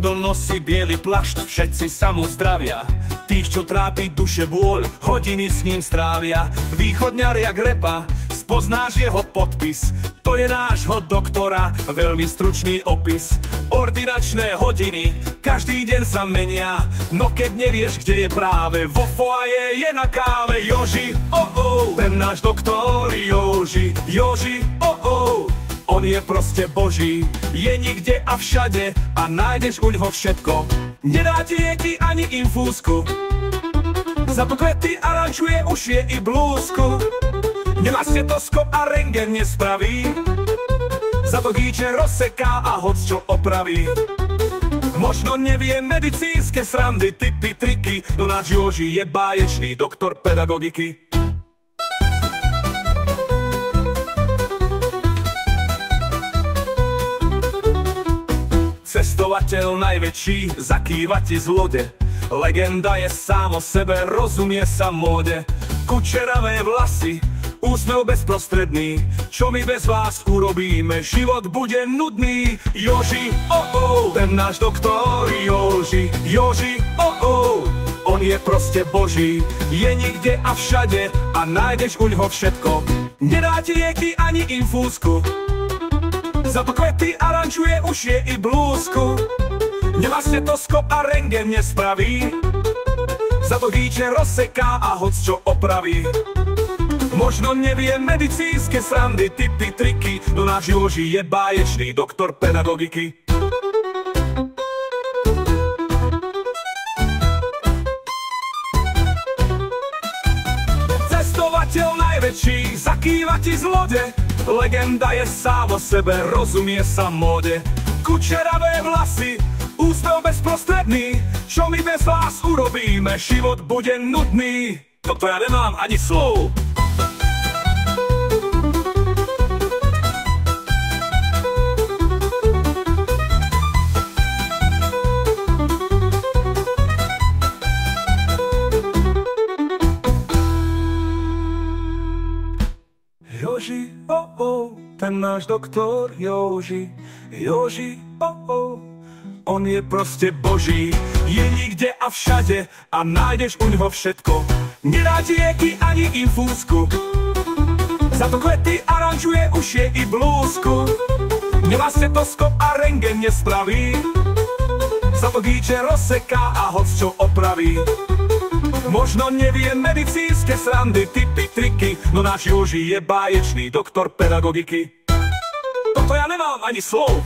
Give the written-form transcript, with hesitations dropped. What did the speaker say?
Niekto nosí biely plašt, všetci sa mu zdravia. Tých, čo trápi duše bôľ, hodiny s ním strávia. Východňar jak repa, spoznáš jeho podpis. To je nášho doktora, veľmi stručný opis. Ordinačné hodiny, každý deň sa menia. No keď nevieš, kde je práve, vo foaje je na káve. Joži, ten náš doktor Joži, Joži, on je proste boží, je nikde a všade a nájdeš uňho všetko. Nedá ti lieky ani infúzku, za to kvety aranžuje ušie i blúzku. Nemá stetoskop a rentgen nespraví, za to gíče rozseká a hocčo opraví. Možno nevie medicínske srandy, tipy, triky, no náš Joži je báječný doktor pedagogiky. Cestovateľ najväčší, zakýva ti z lode. Legenda je sám o sebe, rozumie sa móde. Kučeravé vlasy, úsmev bezprostredný. Čo my bez vás urobíme, život bude nudný. Joži, ten náš doktor Joži, Joži, on je proste boží, je nikde a všade a nájdeš uňho všetko. Nedá ti lieky ani infúzku, za to kvety aranžuje ušie i blúzku. Nemá stetoskop a rentgen nespraví, za to gíče rozseká a hocčo opraví. Možno nevie medicínske srandy, tipy, triky, no náš Joži je báječný doktor pedagogiky. Cestovateľ najväčší, zakýva ti z lode. Legenda je sám o sebe, rozumie sa móde. Kučeravé vlasy, úsmev bezprostredný. Čo my bez vás urobíme, život bude nudný. Toto ja nemám ani slov. Joži, ten náš doktor Joži, Joži, on je proste boží, je nikde a všade a nájdeš uňho všetko. Nedá ti lieky ani infúzku, za to kvety aranžuje ušie i blúzku. Nemá stetoskop a rentgen nespraví, za to gíče rozseká a hocčo opraví. Možno nevie medicínske srandy, tipy, triky, no náš Joži je báječný doktor pedagogiky. Toto ja nemám ani slov.